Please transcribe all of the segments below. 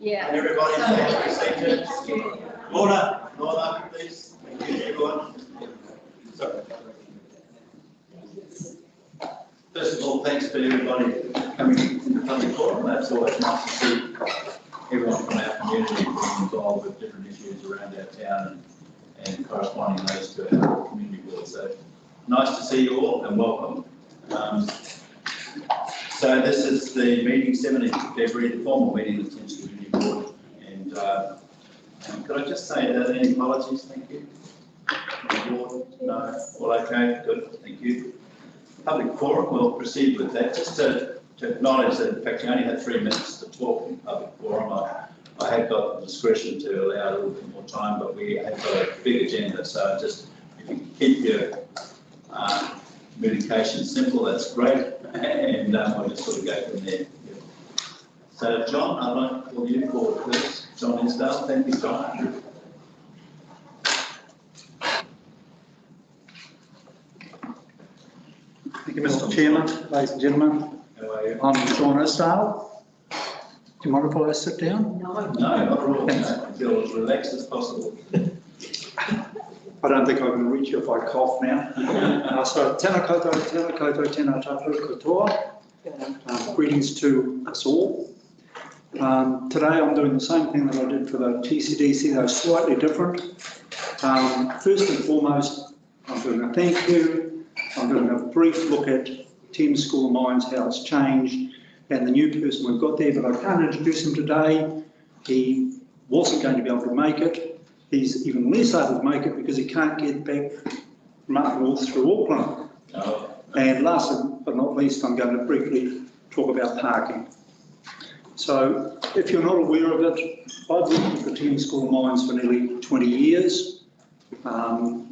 Yeah. Everybody, thank you. Lorna, please. Thank you, everyone. Sorry. First of all, thanks to everybody coming to the public forum. That's always nice to see everyone from our community being involved with different issues around our town and corresponding those to our community board. So nice to see you all and welcome. So this is the meeting 17th of February, the formal meeting of the Thames Community Board. And could I just say any apologies? Thank you. Board? No? All okay? Good. Thank you. Public forum, we'll proceed with that. Just to acknowledge that, in fact, you only had 3 minutes to talk in public forum. I have got the discretion to allow a little bit more time, but we have got a big agenda. So just, if you can keep your communication simple, that's great. And we'll just sort of go from there. So, John, I'd like to call you forward, please. John Isdale. Thank you, John. Thank you, Mr. Chairman, ladies and gentlemen. How are you? I'm John Isdale. Do you mind if I sit down? No. No, not at all. I feel as relaxed as possible. I don't think I can reach you if I cough now. So, tēnā koutou, tēnā tātou katoa. Greetings to us all. Today I'm doing the same thing that I did for the TCDC, though slightly different. First and foremost, I'm doing a thank you. I'm doing a brief look at Thames-Coromandel, how it's changed, and the new person we've got there, but I can't introduce him today. He wasn't going to be able to make it. He's even less able to make it because he can't get back from up north through Auckland. No. And last but not least, I'm going to briefly talk about parking. So, if you're not aware of it, I've worked with the Thames-Coromandel for nearly 20 years.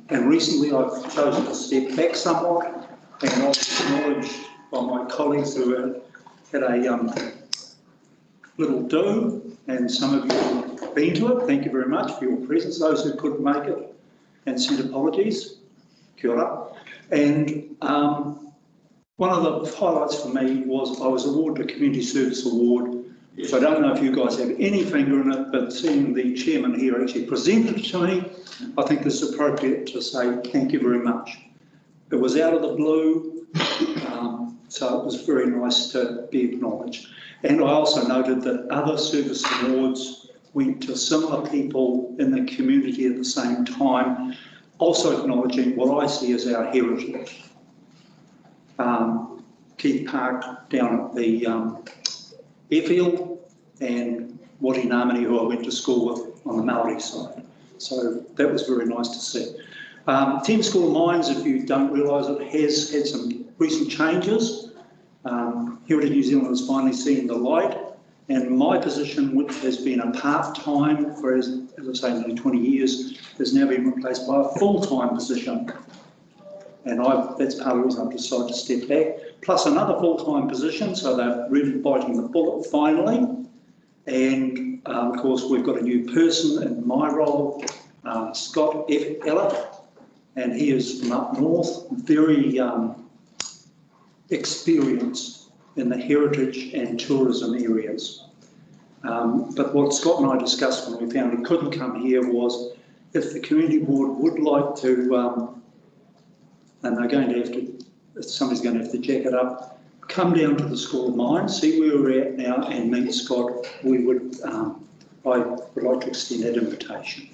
And recently I've chosen to step back somewhat, and I was acknowledged by my colleagues who had a little do, and some of you have been to it. Thank you very much for your presence. Those who couldn't make it and sent apologies, kia ora. And one of the highlights for me was I was awarded a Community Service Award. Yes. So I don't know if you guys have any finger in it, but seeing the chairman here actually present it to me, I think it's appropriate to say thank you very much. It was out of the blue, so it was very nice to be acknowledged. And I also noted that other service awards went to similar people in the community at the same time, also acknowledging what I see as our heritage. Keith Park down at the airfield, and Wati Ngāmini, who I went to school with on the Māori side. So that was very nice to see. Thames-Coromandel, if you don't realise it, has had some recent changes. Heritage New Zealand has finally seen the light, and my position, which has been a part-time for, as I say, nearly 20 years, has now been replaced by a full-time position. And that's part of the reason I've decided to step back, plus another full-time position, so they're really biting the bullet finally. And of course, we've got a new person in my role, Scott F. Ellett, and he is from up north, very experienced in the heritage and tourism areas. But what Scott and I discussed when we found he couldn't come here was if the community board would like to, and they're going to have to, somebody's going to have to jack it up, come down to the School of Mines, see where we're at now and meet Scott. We would, I would like to extend that invitation.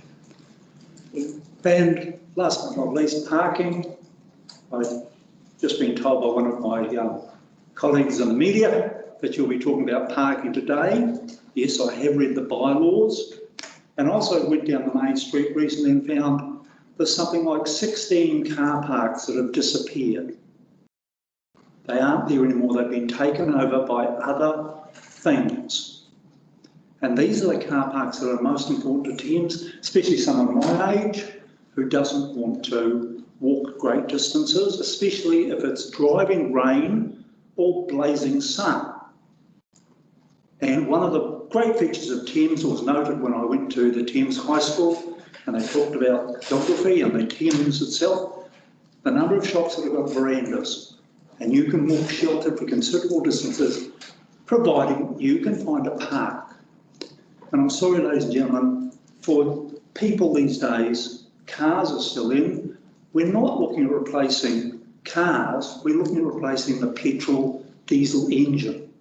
And last but not least, parking. I've just been told by one of my colleagues in the media that you'll be talking about parking today. Yes, I have read the bylaws, and also went down the main street recently and found there's something like 16 car parks that have disappeared. They aren't there anymore, they've been taken over by other things. And these are the car parks that are most important to Thames, especially someone my age who doesn't want to walk great distances, especially if it's driving rain or blazing sun. And one of the great features of Thames was noted when I went to the Thames High School, and they talked about geography and the Thames itself, the number of shops that have got verandas, and you can walk sheltered for considerable distances, providing you can find a park. And I'm sorry, ladies and gentlemen, for people these days, cars are still in. We're not looking at replacing cars, we're looking at replacing the petrol diesel engine.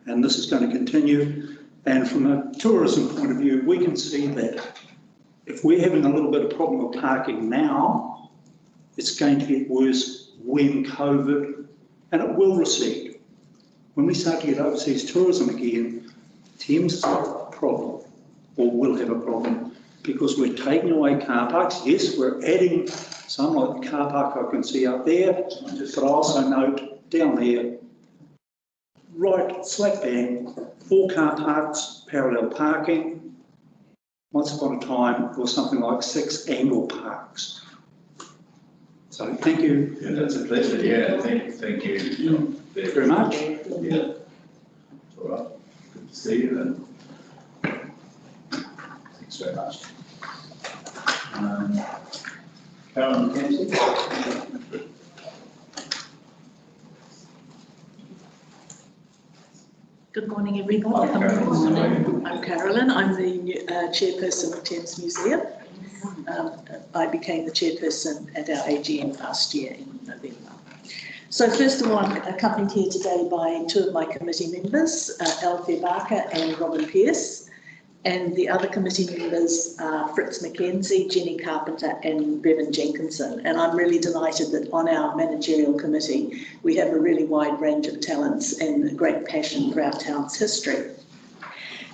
And this is going to continue. And from a tourism point of view, we can see that if we're having a little bit of problem with parking now, it's going to get worse when COVID, and it will recede. When we start to get overseas tourism again, Thames has got a problem, or will have a problem, because we're taking away car parks. Yes, we're adding some, like the car park I can see up there, but I also note down there, right slap bang, 4 car parks, parallel parking. Once upon a time, there was something like 6 angle parks. So thank you. Yeah, that's a pleasure. Yeah, thank you Very much. Yeah. All right. Good to see you then. Thanks very much. Carolyn Campbell. Good morning, everybody. Hi, Carolyn. I'm Carolyn. I'm the chairperson of Thames Museum. I became the chairperson at our AGM last year in November. So first of all, I'm accompanied here today by 2 of my committee members, Alfie Barker and Robin Pearce, and the other committee members are Fritz McKenzie, Jenny Carpenter and Bevan Jenkinson. And I'm really delighted that on our managerial committee, we have a really wide range of talents and a great passion for our town's history.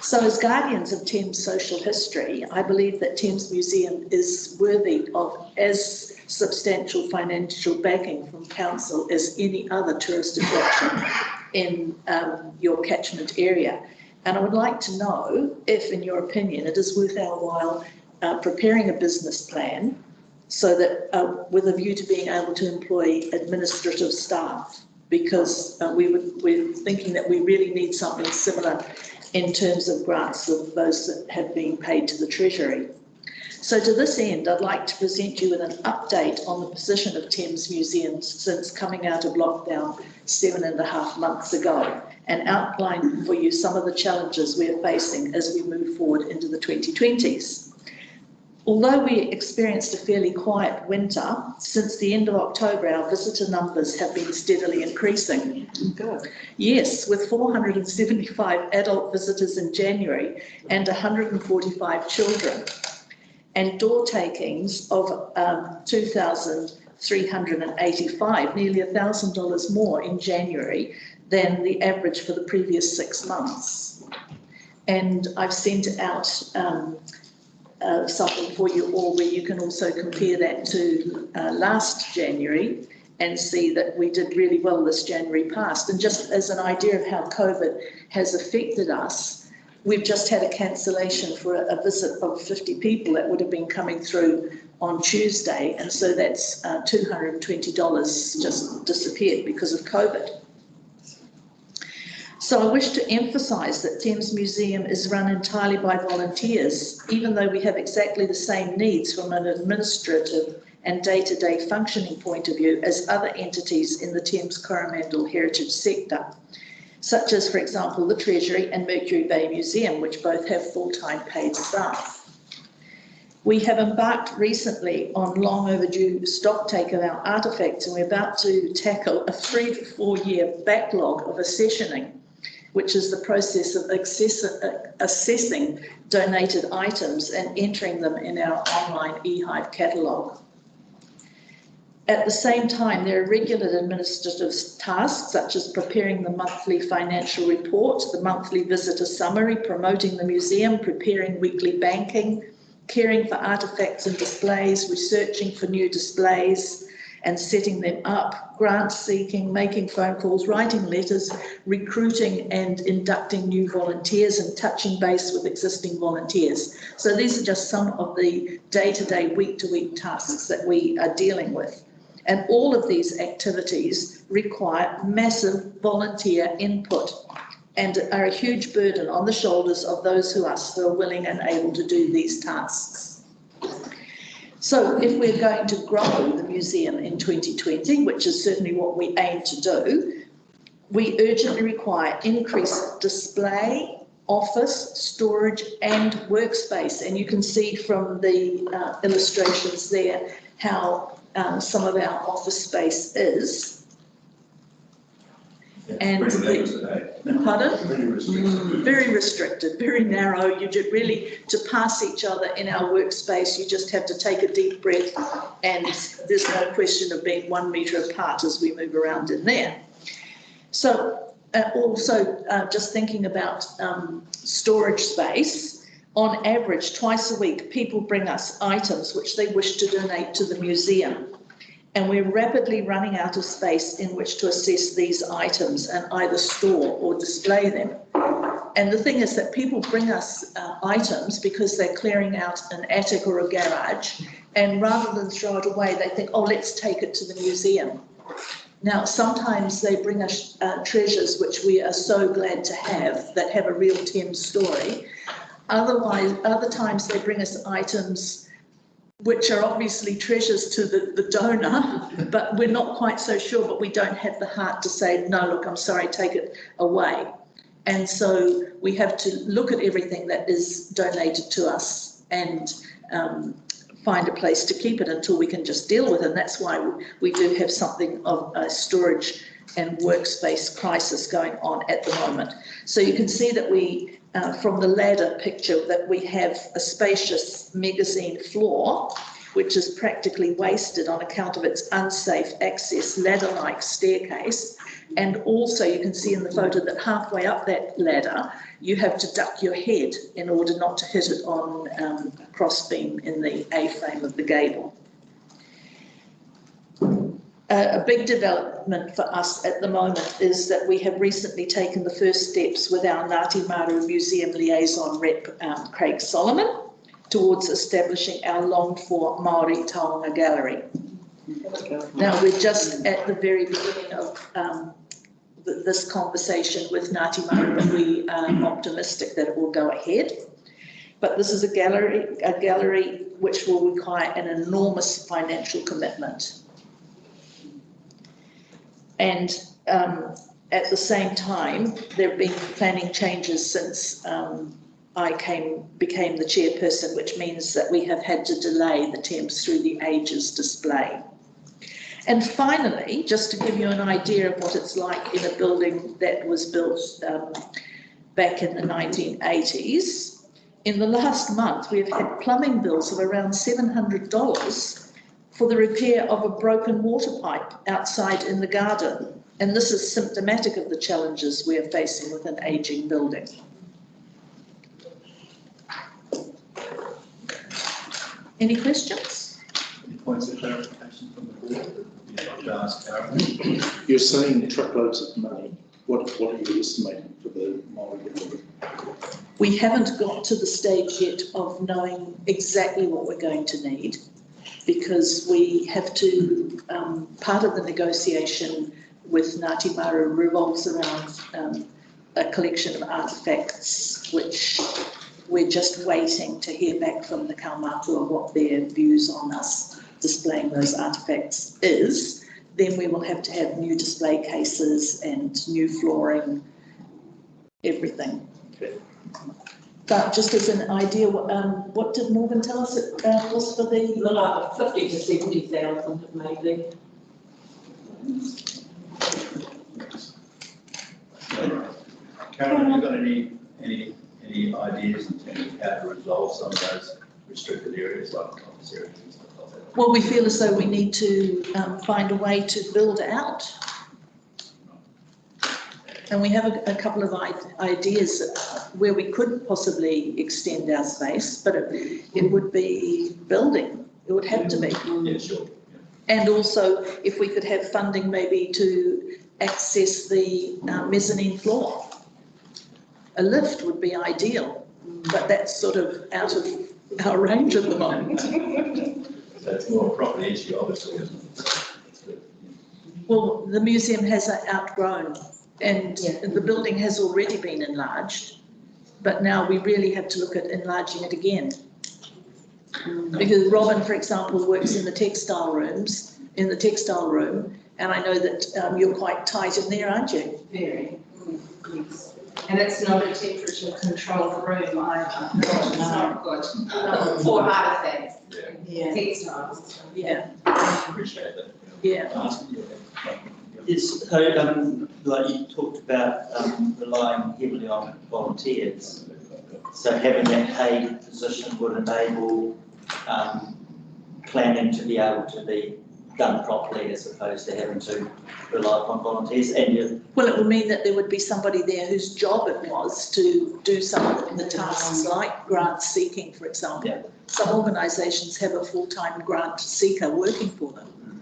So as guardians of Thames social history, I believe that Thames Museum is worthy of as substantial financial backing from council as any other tourist attraction in your catchment area. And I would like to know if, in your opinion, it is worth our while preparing a business plan so that with a view to being able to employ administrative staff, because we're thinking that we really need something similar in terms of grants of those that have been paid to the Treasury. So to this end, I'd like to present you with an update on the position of Thames Museums since coming out of lockdown 7.5 months ago, and outline for you some of the challenges we're facing as we move forward into the 2020s. Although we experienced a fairly quiet winter, since the end of October, our visitor numbers have been steadily increasing. Good. Yes, with 475 adult visitors in January and 145 children, and door takings of 2,385, nearly $1,000 more in January than the average for the previous 6 months. And I've sent out something for you all where you can also compare that to last January and see that we did really well this January past. And just as an idea of how COVID has affected us, we've just had a cancellation for a visit of 50 people that would have been coming through on Tuesday, and so that's $220 just disappeared because of COVID. So I wish to emphasise that Thames Museum is run entirely by volunteers, even though we have exactly the same needs from an administrative and day-to-day functioning point of view as other entities in the Thames-Coromandel heritage sector, such as, for example, the Treasury and Mercury Bay Museum, which both have full-time paid staff. We have embarked recently on long overdue stock take of our artefacts, and we're about to tackle a 3 to 4 year backlog of accessioning, which is the process of assessing donated items and entering them in our online eHive catalogue. At the same time, there are regular administrative tasks such as preparing the monthly financial report, the monthly visitor summary, promoting the museum, preparing weekly banking, caring for artefacts and displays, researching for new displays and setting them up, grant seeking, making phone calls, writing letters, recruiting and inducting new volunteers and touching base with existing volunteers. So these are just some of the day-to-day, week-to-week tasks that we are dealing with. And all of these activities require massive volunteer input and are a huge burden on the shoulders of those who are still willing and able to do these tasks. So if we're going to grow the museum in 2020, which is certainly what we aim to do, we urgently require increased display, office, storage and workspace. And you can see from the illustrations there how some of our office space is. And pardon? Very restricted. Very restricted, very narrow. You just really, to pass each other in our workspace, you just have to take a deep breath, and there's no question of being 1 metre apart as we move around in there. So also just thinking about storage space, on average, twice a week, people bring us items which they wish to donate to the museum. And we're rapidly running out of space in which to assess these items and either store or display them. And the thing is that people bring us items because they're clearing out an attic or a garage, and rather than throw it away, they think, oh, let's take it to the museum. Now, sometimes they bring us treasures which we are so glad to have, that have a real Thames story. Other times they bring us items which are obviously treasures to the donor, but we're not quite so sure, but we don't have the heart to say, no, look, I'm sorry, take it away. And so we have to look at everything that is donated to us and find a place to keep it until we can just deal with it. And that's why we do have something of a storage and workspace crisis going on at the moment. So you can see that we, from the ladder picture, that we have a spacious magazine floor, which is practically wasted on account of its unsafe access ladder-like staircase. And also you can see in the photo that halfway up that ladder, you have to duck your head in order not to hit it on a crossbeam in the A-frame of the gable. A big development for us at the moment is that we have recently taken the first steps with our Ngāti Maru Museum Liaison Rep, Craig Solomon, towards establishing our longed-for Māori Taonga Gallery. Now, we're just at the very beginning of this conversation with Ngāti Maru, but we are optimistic that it will go ahead. But this is a gallery which will require an enormous financial commitment. And at the same time, there have been planning changes since I became the chairperson, which means that we have had to delay the Thames Through the Ages display. And finally, just to give you an idea of what it's like in a building that was built back in the 1980s, in the last month we've had plumbing bills of around $700 for the repair of a broken water pipe outside in the garden. And this is symptomatic of the challenges we are facing with an ageing building. Any questions? Any points of clarification from the board? You'd like to ask Karen? You're saying truckloads of money. What are you estimating for the Māori Gallery? We haven't got to the stage yet of knowing exactly what we're going to need, because we have to, part of the negotiation with Ngāti Maru revolves around a collection of artefacts, which we're just waiting to hear back from the kaumātua what their views on us displaying those artefacts is. Then we will have to have new display cases and new flooring, everything. Okay. But just as an idea, what did Morgan tell us it was for the? Like 50 to 70,000 maybe. Karen, have you got any ideas in terms of how to resolve some of those restricted areas like office areas and stuff like that? Well, we feel as though we need to find a way to build out. And we have a couple of ideas where we could possibly extend our space, but it would be building. It would have to be. Yeah, sure. And also, if we could have funding maybe to access the mezzanine floor. A lift would be ideal, but that's sort of out of our range at the moment. So it's more a property issue, obviously, isn't it? Well, the museum has outgrown, and the building has already been enlarged, but now we really have to look at enlarging it again. Because Robin, for example, works in the textile room, and I know that you're quite tight in there, aren't you? Very. Yes. And it's not a temperature controlled room either. It's not good. For heart attacks, Yeah, textiles. yeah, Appreciate that. yeah. Yes, like you talked about relying heavily on volunteers. So having that paid position would enable planning to be able to be done properly as opposed to having to rely upon volunteers. And Well, it would mean that there would be somebody there whose job it was to do some of the tasks like grant seeking, for example. Yeah. Some organisations have a full-time grant seeker working for them.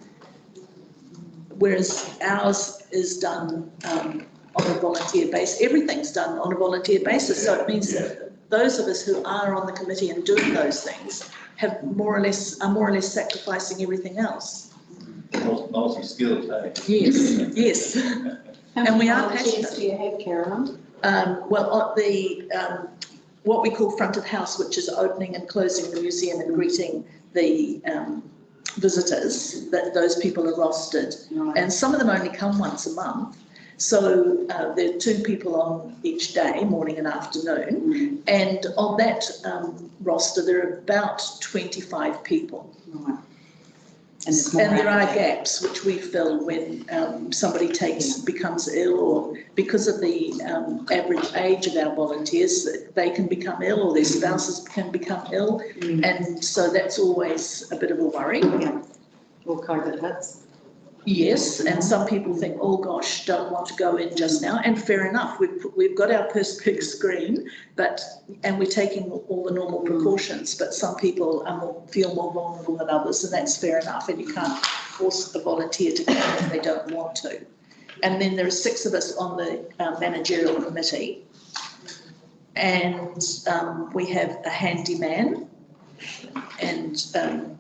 Whereas ours is done on a volunteer basis. Everything's done on a volunteer basis. So it means that those of us who are on the committee and doing those things are more or less sacrificing everything else. Multi-skilled, hey? Yes, yes. And we are passionate. Do you have, Carolyn? Well, what we call front of house, which is opening and closing the museum and greeting the visitors, that those people are rostered. Right. And some of them only come once a month. So there are 2 people on each day, morning and afternoon. And on that roster, there are about 25 people. Right. And there are gaps which we fill when somebody becomes ill, or because of the average age of our volunteers, they can become ill or their spouses can become ill. And so that's always a bit of a worry. Yeah. Or COVID hits. Yes, and some people think, oh gosh, don't want to go in just now, and fair enough. We've got our Perspex screen, and we're taking all the normal precautions. But some people feel more vulnerable than others, and that's fair enough. And you can't force a volunteer to come if they don't want to. And then there are 6 of us on the managerial committee, and we have a handyman and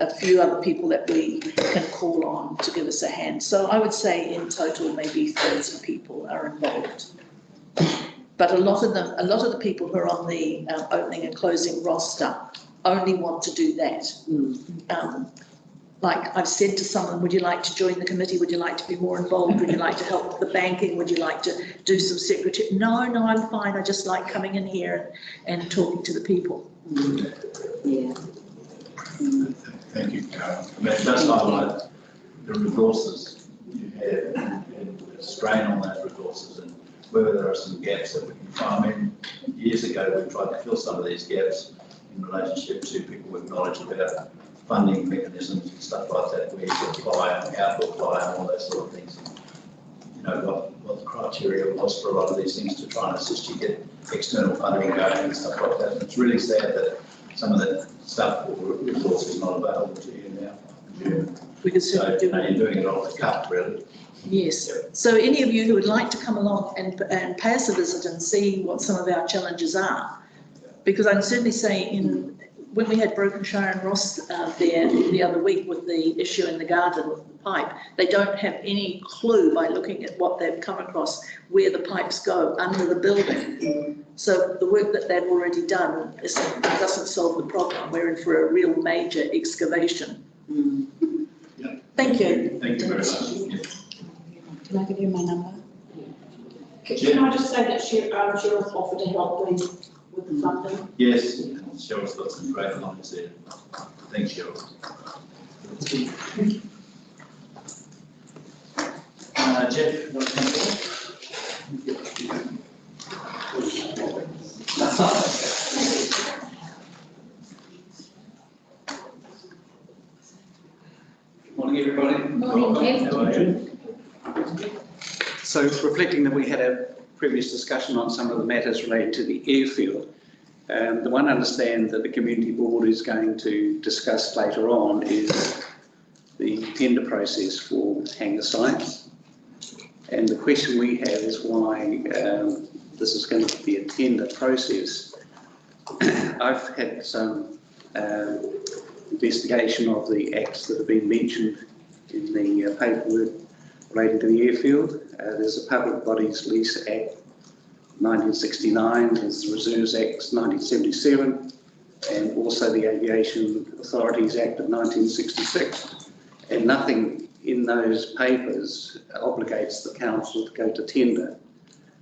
a few other people that we can call on to give us a hand. So I would say in total maybe 30 people are involved. But a lot of the people who are on the opening and closing roster only want to do that. Like I've said to someone, would you like to join the committee? Would you like to be more involved? Would you like to help with the banking? Would you like to do some secretary? No, I'm fine. I just like coming in here and talking to the people. Yeah. Thank you, Karen. I mean, it does highlight the resources you have and the strain on those resources, and whether there are some gaps that we can find. I mean, years ago we tried to fill some of these gaps in relationship to people with knowledge about funding mechanisms and stuff like that, where you can apply and how to apply and all those sort of things. You know, what the criteria was for a lot of these things to try and assist you get external funding going and stuff like that. And it's really sad that some of that stuff or resources not available to you now. Yeah. We could certainly do it. You're doing it off the cuff, really. Yes. So any of you who would like to come along and pay us a visit and see what some of our challenges are, because I can certainly say when we had Brokenshire and Ross there the other week with the issue in the garden with the pipe, they don't have any clue by looking at what they've come across where the pipes go under the building. So the work that they've already done doesn't solve the problem. We're in for a real major excavation. Yeah. Thank you. Thank you very much. Can I give you my number? Can I just say that Cheryl's offered to help me with the funding? Yes, Cheryl's got some great lines there. Thanks, Cheryl. Jeff, you want to come forward? Morning, everybody. Morning, How are you? So reflecting that we had a previous discussion on some of the matters related to the airfield, the one I understand that the community board is going to discuss later on is the tender process for hangar sites. And the question we have is why this is going to be a tender process. I've had some investigation of the acts that have been mentioned in the paperwork relating to the airfield. There's a Public Bodies Lease Act 1969, there's the Reserves Act 1977, and also the Aviation Authorities Act of 1966. And nothing in those papers obligates the council to go to tender.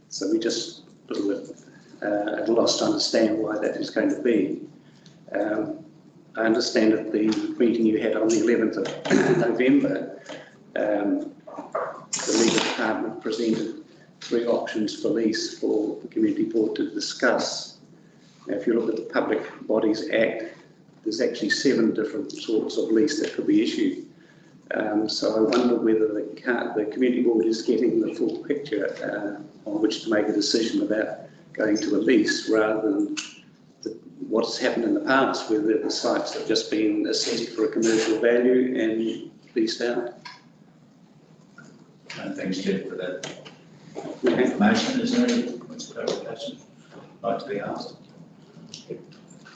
So we just little bit at a loss to understand why that is going to be. I understand at the meeting you had on the 11th of November, the legal department presented 3 options for lease for the community board to discuss. Now, if you look at the Public Bodies Act, there's actually 7 different sorts of lease that could be issued. So I wonder whether the community board is getting the full picture on which to make a decision about going to a lease, rather than what's happened in the past, where the sites have just been assessed for a commercial value and leased out. And thanks, Jeff, for that information. Is there any clarification like to be asked?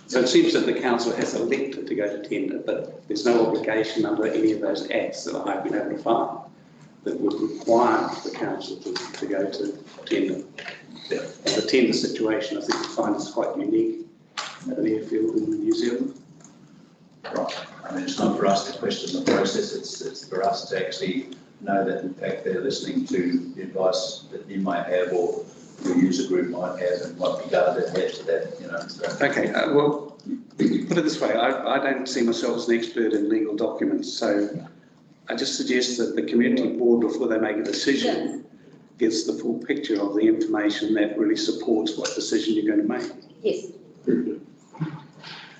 So it seems that the council has elected to go to tender, but there's no obligation under any of those acts that I've been able to find that would require the council to go to tender. And the tender situation, I think, you find is quite unique at an airfield in New Zealand. Right. I mean, it's not for us to question the process. It's for us to actually know that, in fact, they're listening to the advice that you might have, or your user group might have, and might be guided ahead to that, you know. So. Okay, well, put it this way, I don't see myself as an expert in legal documents, so I just suggest that the community board, before they make a decision, gets the full picture of the information that really supports what decision you're going to make. Yes.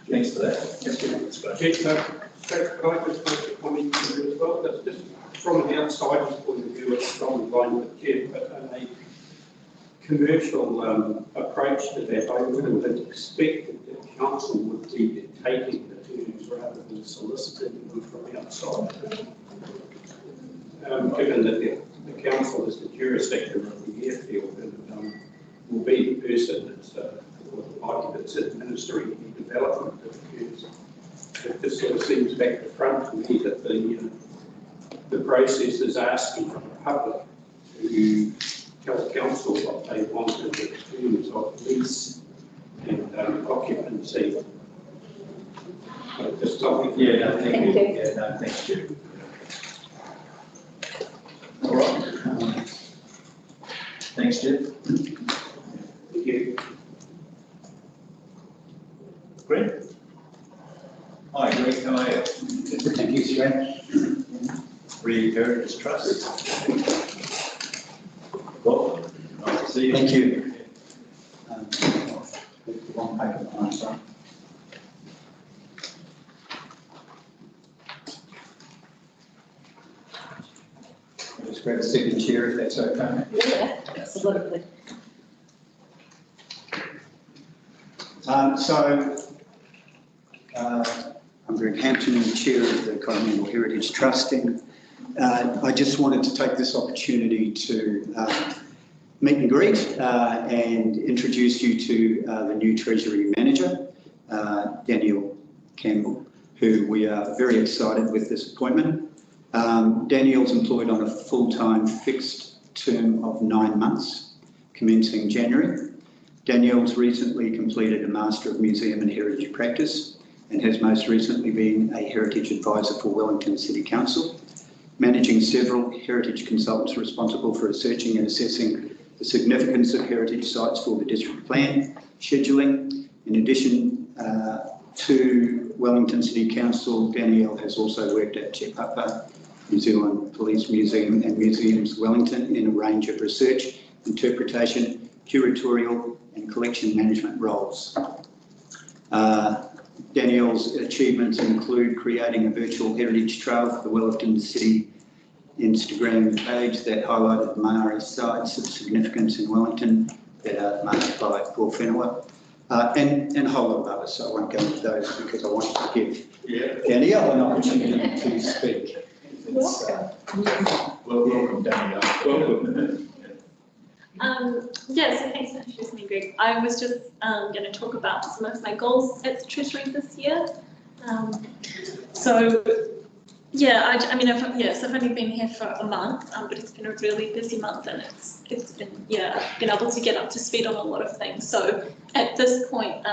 Thanks for that. Yes, that's great. Can I just make a comment here as well? That's just from the outsider's point of view, it's strong in line with Jeff, but a commercial approach to that, I would have expected that council would be taking the terms rather than soliciting them from outside. Given that the council is the jurisdiction of the airfield and will be the person that's that's administering the development of the terms. It just sort of seems back to front to me that the process is asking the public to tell council what they want in terms of lease and occupancy. Just something. Yeah, no, thank you. Yeah, no, thank you. All right. Thanks, Jeff. Thank you. Greg? Hi, Greg, how are you? Thank you, Stuart. Free Heritage Trust. Welcome. Nice to see you. Thank you. One paper behind, sorry. I'll just grab a second chair if that's okay. Yeah, absolutely. I'm Greg Hampton, Chair of the Coromandel Heritage Trust, and I just wanted to take this opportunity to meet and greet and introduce you to the new Treasury Manager, Campbell, who we are very excited with this appointment. Danielle's employed on a full-time fixed term of 9 months, commencing January. Danielle's recently completed a Master of Museum and Heritage Practice and has most recently been a Heritage Advisor for Wellington City Council, managing several heritage consultants responsible for researching and assessing the significance of heritage sites for the district plan, scheduling. In addition to Wellington City Council, Danielle has also worked at Te Papa, New Zealand Police Museum and Museums Wellington in a range of research, interpretation, curatorial and collection management roles. Danielle's achievements include creating a virtual heritage trail for the Wellington City Instagram page that highlighted the Maori sites of significance in Wellington that are marked by Paul Whenua, and a whole lot of others, so I won't go into those because I want to give Danielle an opportunity to speak. Welcome, Danielle. Welcome. Yeah, so thanks for introducing me, Greg. I was just going to talk about some of my goals at the Treasury this year. So I've only been here for a month, but it's been a really busy month, and it's been, I've been able to get up to speed on a lot of things. So at this point,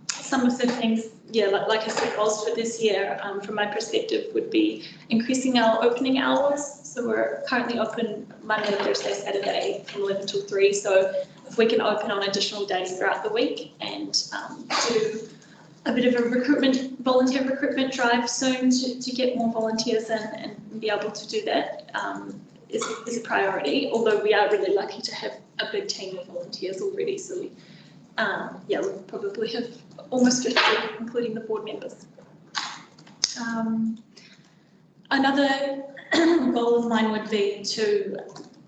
some of the things, like I said, goals for this year, from my perspective, would be increasing our opening hours. So we're currently open Monday, Thursday, Saturday from 11 till 3. So if we can open on additional days throughout the week and do a bit of a volunteer recruitment drive soon to get more volunteers in and be able to do that is a priority, although we are really lucky to have a big team of volunteers already. So we probably have almost 50, including the board members. Another goal of mine would be to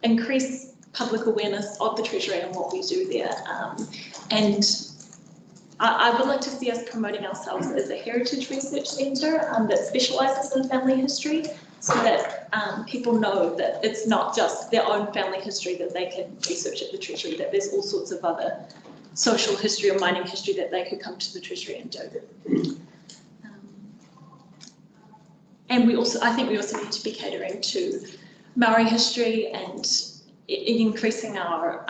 increase public awareness of the Treasury and what we do there. And I would like to see us promoting ourselves as a heritage research centre that specialises in family history, so that people know that it's not just their own family history that they can research at the Treasury, that there's all sorts of other social history or mining history that they could come to the Treasury and do. And I think we also need to be catering to Maori history and increasing our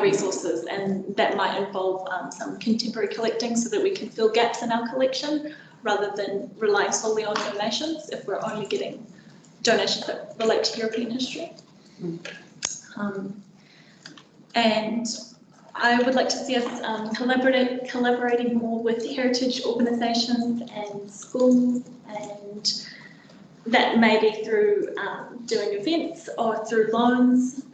resources, and that might involve some contemporary collecting so that we can fill gaps in our collection rather than relying solely on donations if we're only getting donations that relate to European history. And I would like to see us collaborating more with heritage organisations and schools, and that may be through doing events or through loans,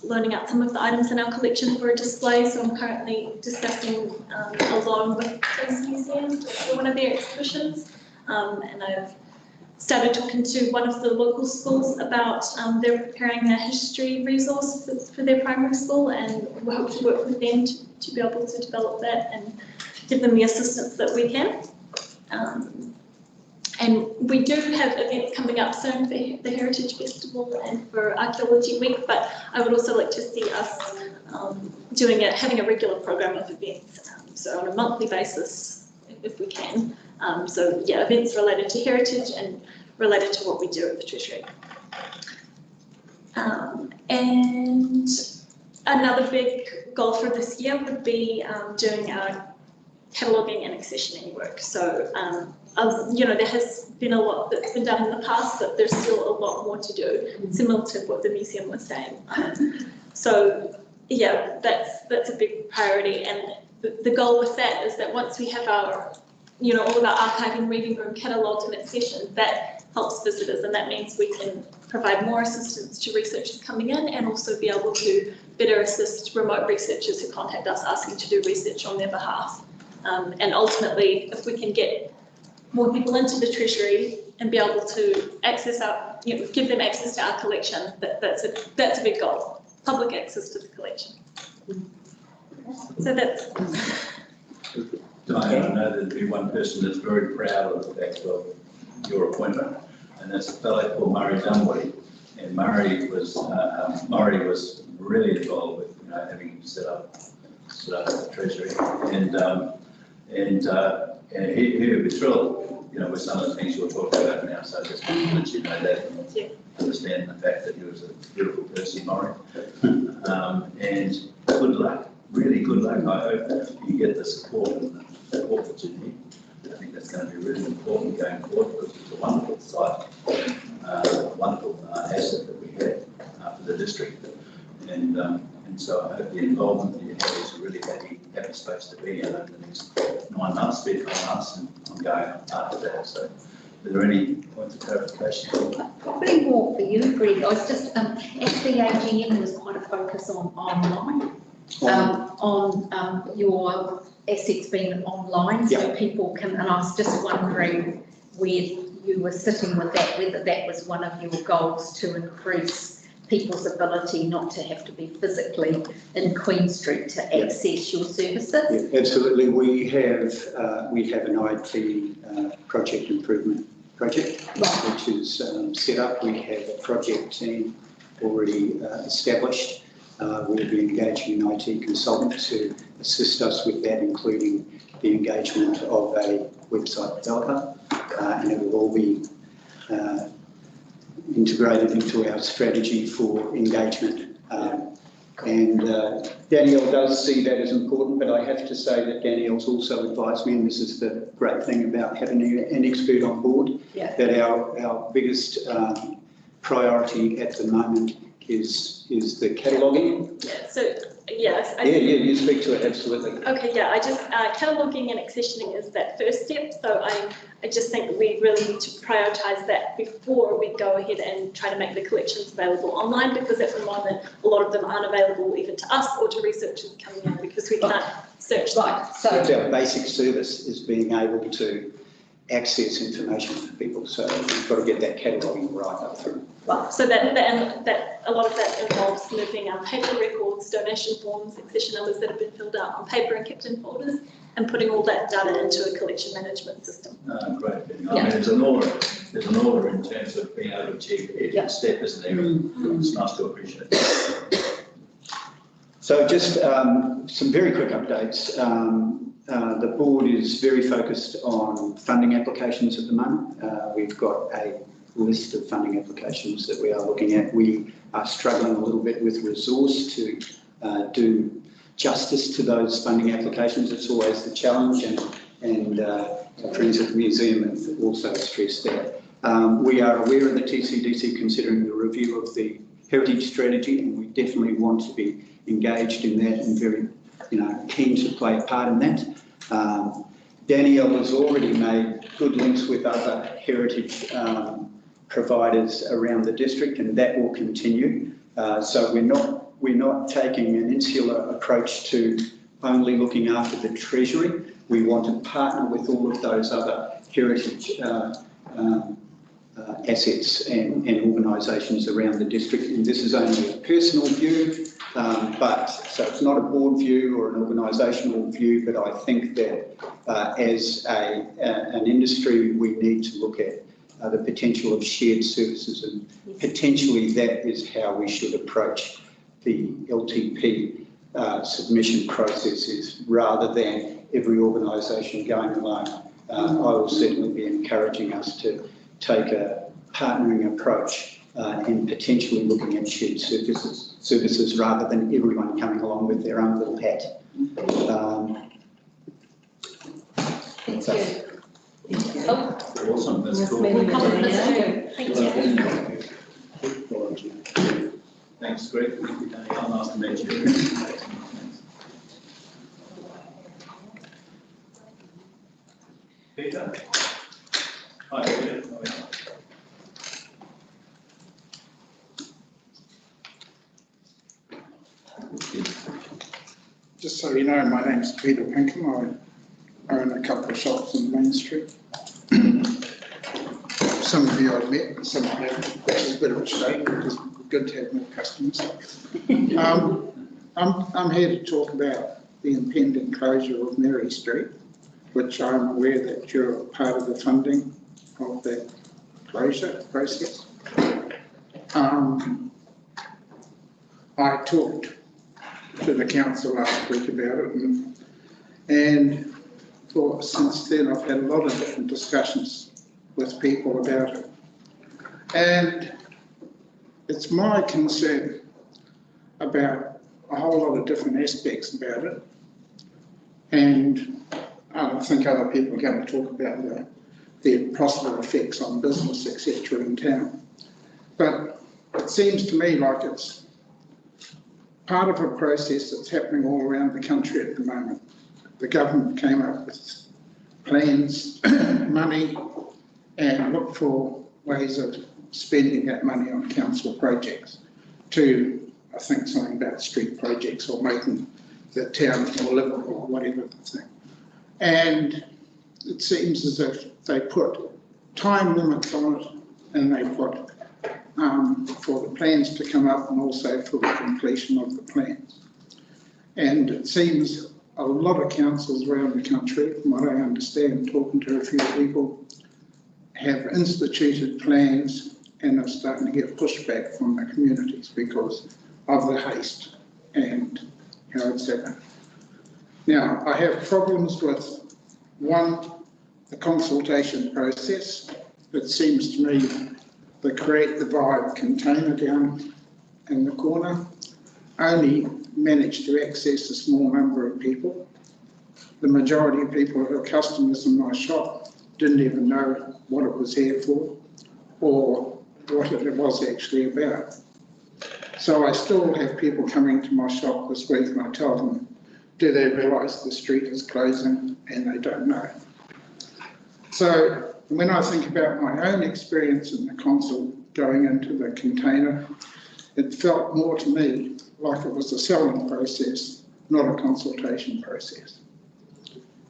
loaning out some of the items in our collection for a display. So I'm currently discussing a loan with the Thames-Museum for one of their exhibitions, and I've started talking to one of the local schools about they're preparing a history resource for their primary school, and we'll hope to work with them to be able to develop that and give them the assistance that we can. And we do have events coming up soon for the Heritage Festival and for Archaeology Week, but I would also like to see us having a regular program of events, so on a monthly basis if we can. So yeah, events related to heritage and related to what we do at the Treasury. And another big goal for this year would be doing our cataloguing and accessioning work. So there has been a lot that's been done in the past, but there's still a lot more to do, similar to what the museum was saying. So yeah, that's a big priority, and the goal with that is that once we have our all of our archiving reading room catalogued and accessioned, that helps visitors, and that means we can provide more assistance to researchers coming in and also be able to better assist remote researchers who contact us asking to do research on their behalf. And ultimately, if we can get more people into the Treasury and be able to access our, give them access to our collection, that's a big goal. Public access to the collection. So that's. Diane, I know there'd be one person that's very proud of the fact of your appointment, and that's a fellow called Murray Dunwoody. And Murray was really involved with having set up the Treasury, and he would be thrilled, with some of the things you're talking about now. So just to let you know that, and understand the fact that he was a beautiful person, Murray. And good luck, really good luck. I hope you get the support and the opportunity. I think that's going to be really important going forward, because it's a wonderful site, wonderful asset that we have for the district. And so I hope the involvement that you have is a really happy space to be in over the next 9 months, 12 months, and ongoing after that. So are there any points of clarification? Probably more for you, Greg. I was just, at the AGM, there was quite a focus on online, on your assets being online, so people can, and I was just wondering where you were sitting with that, whether that was one of your goals to increase people's ability not to have to be physically in Queen Street to access your services? Yeah, absolutely. We have an IT project improvement project, which is set up. We have a project team already established. We'll be engaging an IT consultant to assist us with that, including the engagement of a website developer, and it will all be integrated into our strategy for engagement. And Danielle does see that as important, but I have to say that Danielle's also advised me, and this is the great thing about having an expert on board, that our biggest priority at the moment is the cataloguing. Yeah, so, yes. Yeah, you speak to it, absolutely. Okay, yeah, I just, cataloguing and accessioning is that first step, so I just think we really need to prioritise that before we go ahead and try to make the collections available online, because at the moment, a lot of them aren't available even to us or to researchers coming in, because we can't search them. Right, so, That's our basic service, is being able to access information for people, so we've got to get that cataloguing right up front. Right, so that a lot of that involves moving our paper records, donation forms, accession numbers that have been filled out on paper and kept in folders, and putting all that data into a collection management system. Great. I mean, there's an order in terms of being able to achieve each step, isn't there? It's nice to appreciate. So just some very quick updates. The board is very focused on funding applications at the moment. We've got a list of funding applications that we are looking at. We are struggling a little bit with resource to do justice to those funding applications. It's always the challenge, and our friends at the museum have also stressed that. We are aware of the TCDC considering the review of the heritage strategy, and we definitely want to be engaged in that and very keen to play a part in that. Danielle has already made good links with other heritage providers around the district, and that will continue. So we're not taking an insular approach to only looking after the Treasury. We want to partner with all of those other heritage assets and organisations around the district. And this is only a personal view, so it's not a board view or an organisational view, but I think that as an industry, we need to look at the potential of shared services, and potentially that is how we should approach the LTP submission processes, rather than every organisation going alone. I will certainly be encouraging us to take a partnering approach and potentially looking at shared services rather than everyone coming along with their own little hat. thank you. Awesome, that's cool. Thank you. Thanks, Greg. Nice to meet you. Peter? Hi, Peter. Just so you know, my name's Peter Pinkham. I own a couple of shops on Main Street. Some of you I've met, some I haven't, which is a bit of a shame because it's good to have more customers. I'm here to talk about the impending closure of Mary Street, which I'm aware that you're part of the funding of the closure process. I talked to the council last week about it, and since then I've had a lot of different discussions with people about it. And it's my concern about a whole lot of different aspects about it. And I think other people are going to talk about the possible effects on business, etc. in town. But it seems to me like it's part of a process that's happening all around the country at the moment. The government came up with plans, money, and looked for ways of spending that money on council projects to, I think, something about street projects or making the town more livable or whatever the thing. And it seems as if they put time limits on it, and they put for the plans to come up and also for the completion of the plans. And it seems a lot of councils around the country, from what I understand, talking to a few people, have instituted plans and are starting to get pushback from the communities because of the haste and how it's happened. Now, I have problems with, one, the consultation process. It seems to me the Create the Vibe container down in the corner only managed to access a small number of people. The majority of people who are customers in my shop didn't even know what it was here for or what it was actually about. So I still have people coming to my shop this week and I tell them, do they realise the street is closing? And they don't know. So when I think about my own experience in the council going into the container, it felt more to me like it was a selling process, not a consultation process.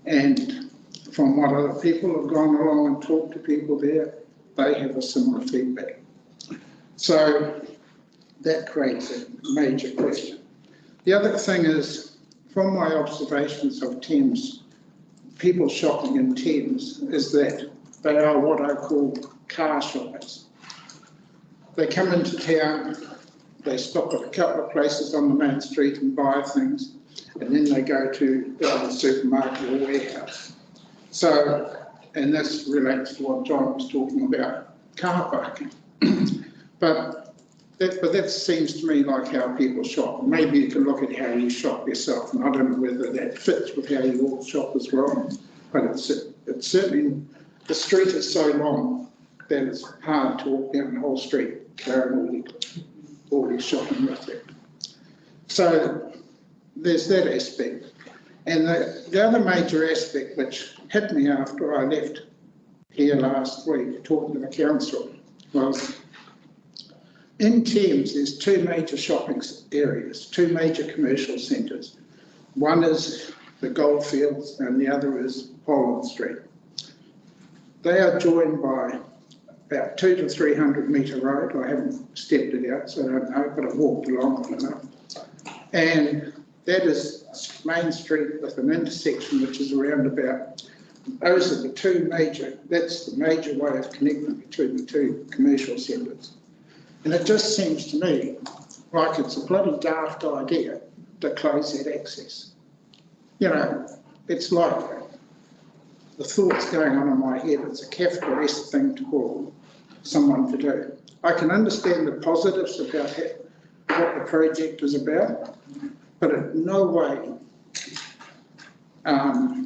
And from what other people have gone along and talked to people there, they have a similar feedback. So that creates a major question. The other thing is, from my observations of Thames, people shopping in Thames, is that they are what I call car shoppers. They come into town, they stop at a couple of places on the main street and buy things, and then they go to the supermarket or warehouse. So, and this relates to what John was talking about, car parking. But that seems to me like how people shop. Maybe you can look at how you shop yourself, and I don't know whether that fits with how you all shop as well. But it's certainly, the street is so long that it's hard to walk down the whole street carrying all these shopping with you. So there's that aspect. And the other major aspect which hit me after I left here last week talking to the council was, in Thames there's two major shopping areas, two major commercial centres. One is the Goldfields and the other is Holland Street. They are joined by about 200 to 300 metre road. I haven't stepped it out, so I don't know, but I've walked along it enough. And that is Main Street with an intersection which is around about, those are the two major, that's the major way of connecting between the two commercial centres. And it just seems to me like it's a bloody daft idea to close that access. You know, it's like the thoughts going on in my head, it's a Kafkaesque thing to call someone to do. I can understand the positives about what the project is about, but in no way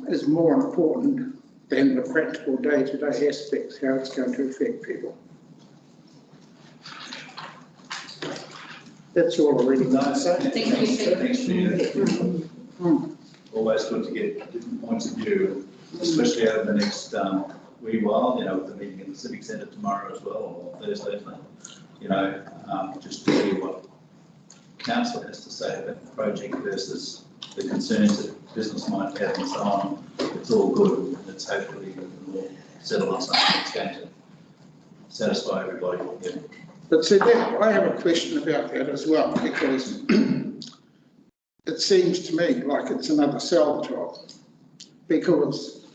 is more important than the practical day-to-day aspects, how it's going to affect people. That's all I really want to say. Thanks, Peter. Always good to get different points of view, especially over the next wee while, you know, with the meeting in the Civic Centre tomorrow as well, or Thursday, you know, just to hear what council has to say about the project versus the concerns that business might have and so on. It's all good, and it's hopefully we'll settle on something that's going to satisfy everybody. Yeah. But see, I have a question about that as well, because it seems to me like it's another sell job, because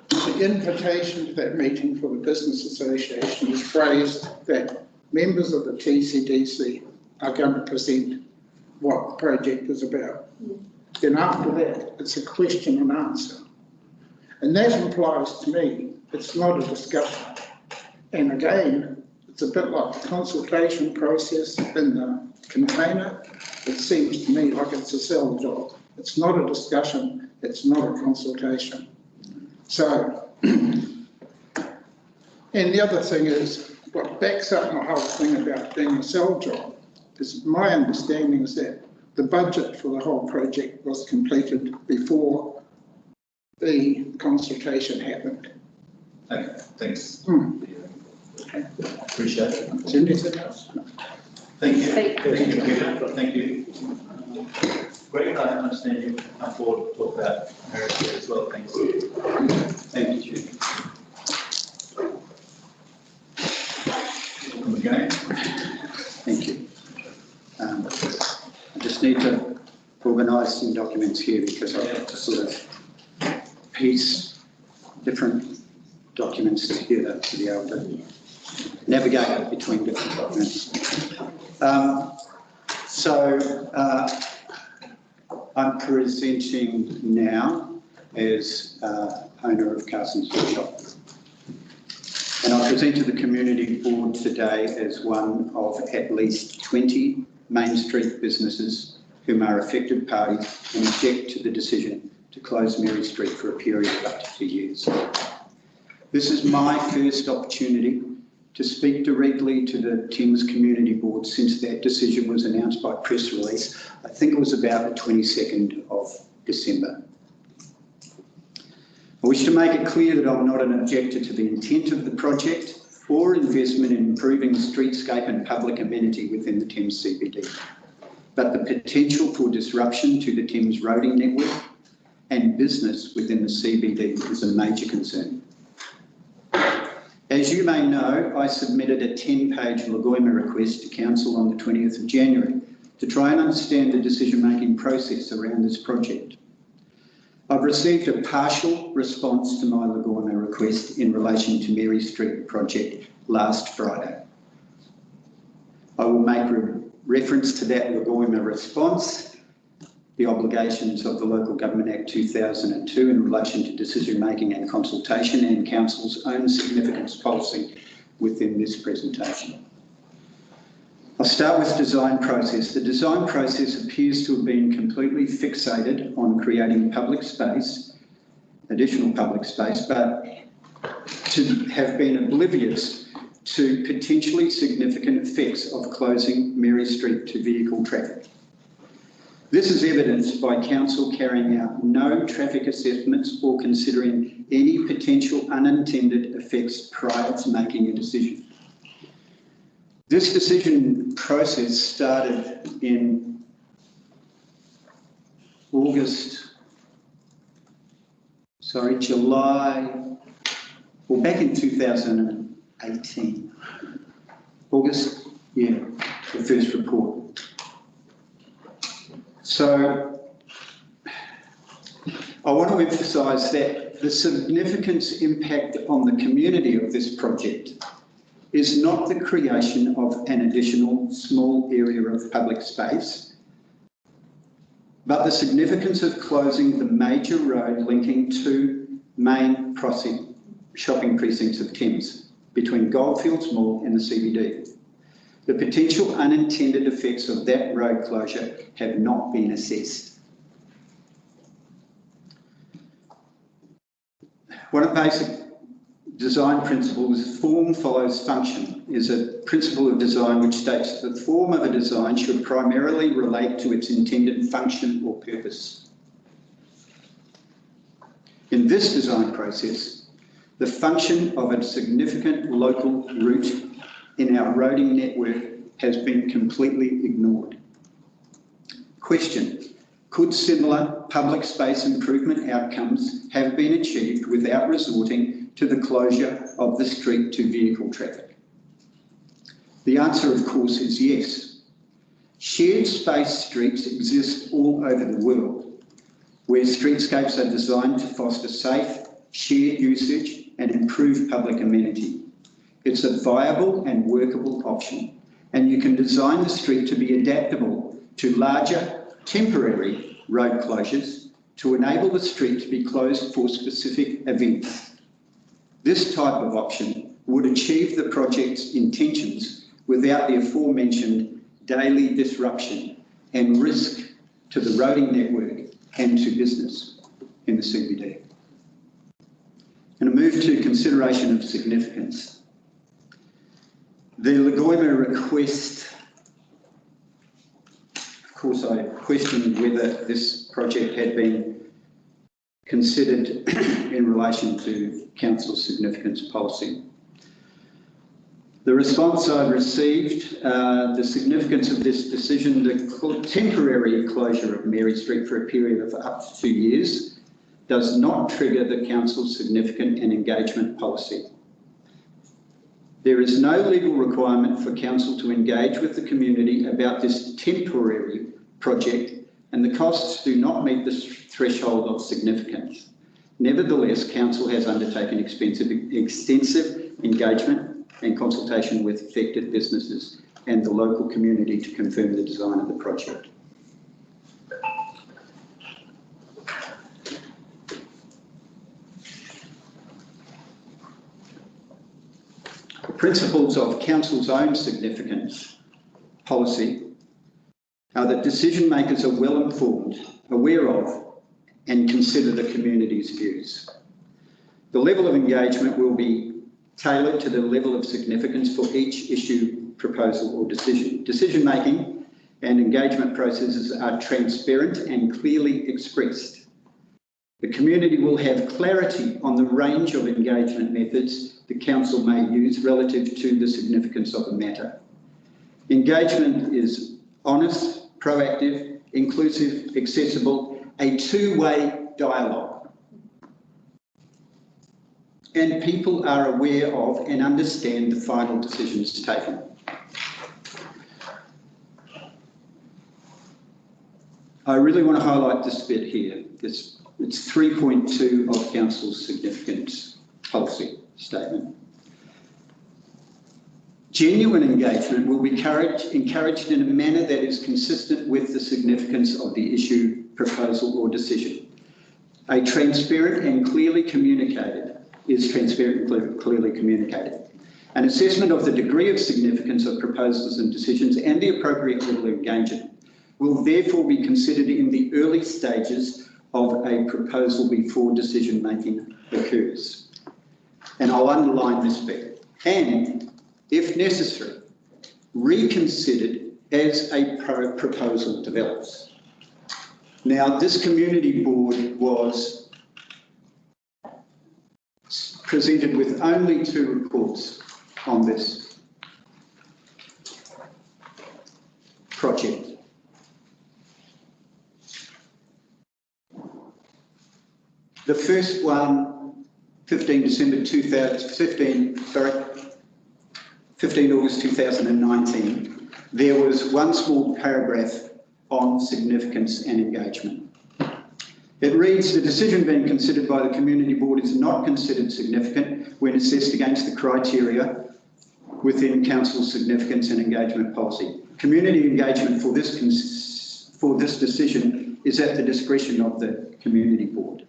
the invitation to that meeting for the Business Association is phrased that members of the TCDC are going to present what the project is about. Then after that, it's a question and answer. And that implies to me it's not a discussion. And again, it's a bit like the consultation process in the container. It seems to me like it's a sell job. It's not a discussion, it's not a consultation. So, and the other thing is, what backs up my whole thing about being a sell job is my understanding is that the budget for the whole project was completed before the consultation happened. Okay, thanks. Okay. Appreciate it. Is there anything else? Thank you. Thank you, Peter. Thank you. Greg, I understand you come forward to talk about America as well. Thanks. Thank you, Judy. Welcome again. Thank you. I just need to organise some documents here because I've got to sort of piece different documents together to be able to navigate between different documents. I'm presenting now as owner of Carson's Shop. And I present to the community board today as one of at least 20 Main Street businesses whom are affected parties and object to the decision to close Mary Street for a period of up to 2 years. This is my first opportunity to speak directly to the Thames Community Board since that decision was announced by press release. I think it was about the 22nd of December. I wish to make it clear that I'm not an objector to the intent of the project or investment in improving the streetscape and public amenity within the Thames CBD, but the potential for disruption to the Thames roading network and business within the CBD is a major concern. As you may know, I submitted a 10-page Lagoima request to Council on the 20th of January to try and understand the decision-making process around this project. I've received a partial response to my Lagoima request in relation to Mary Street project last Friday. I will make reference to that Lagoima response, the obligations of the Local Government Act 2002 in relation to decision-making and consultation, and Council's own significance policy within this presentation. I'll start with design process. The design process appears to have been completely fixated on creating public space, additional public space, but to have been oblivious to potentially significant effects of closing Mary Street to vehicle traffic. This is evidenced by Council carrying out no traffic assessments or considering any potential unintended effects prior to making a decision. This decision process started in July, well, back in 2018. August, yeah, the first report. So I want to emphasise that the significant impact on the community of this project is not the creation of an additional small area of public space, but the significance of closing the major road linking two main shopping precincts of Thames between Goldfields Mall and the CBD. The potential unintended effects of that road closure have not been assessed. One of the basic design principles, form follows function, is a principle of design which states that the form of a design should primarily relate to its intended function or purpose. In this design process, the function of a significant local route in our roading network has been completely ignored. Question: could similar public space improvement outcomes have been achieved without resorting to the closure of the street to vehicle traffic? The answer, of course, is yes. Shared space streets exist all over the world, where streetscapes are designed to foster safe, shared usage and improve public amenity. It's a viable and workable option, and you can design the street to be adaptable to larger temporary road closures to enable the street to be closed for specific events. This type of option would achieve the project's intentions without the aforementioned daily disruption and risk to the roading network and to business in the CBD. And a move to consideration of significance. The Lagoima request, of course, I questioned whether this project had been considered in relation to Council's significance policy. The response I received, the significance of this decision, the temporary closure of Mary Street for a period of up to 2 years, does not trigger the Council's significant and engagement policy. There is no legal requirement for Council to engage with the community about this temporary project, and the costs do not meet the threshold of significance. Nevertheless, Council has undertaken extensive engagement and consultation with affected businesses and the local community to confirm the design of the project. The principles of Council's own significance policy are that decision makers are well informed, aware of, and consider the community's views. The level of engagement will be tailored to the level of significance for each issue, proposal or decision. Decision-making and engagement processes are transparent and clearly expressed. The community will have clarity on the range of engagement methods the council may use relative to the significance of a matter. Engagement is honest, proactive, inclusive, accessible, a two-way dialogue. And people are aware of and understand the final decisions taken. I really want to highlight this bit here. It's 3.2 of Council's significance policy statement. Genuine engagement will be encouraged in a manner that is consistent with the significance of the issue, proposal or decision. A transparent and clearly communicated is transparent and clearly communicated. An assessment of the degree of significance of proposals and decisions and the appropriate level of engagement will therefore be considered in the early stages of a proposal before decision making occurs. And I'll underline this bit. And, if necessary, reconsidered as a proposal develops. Now, this community board was presented with only 2 reports on this project. The first one, 15 August 2019, there was one small paragraph on significance and engagement. It reads, the decision being considered by the community board is not considered significant when assessed against the criteria within council's significance and engagement policy. Community engagement for this decision is at the discretion of the community board.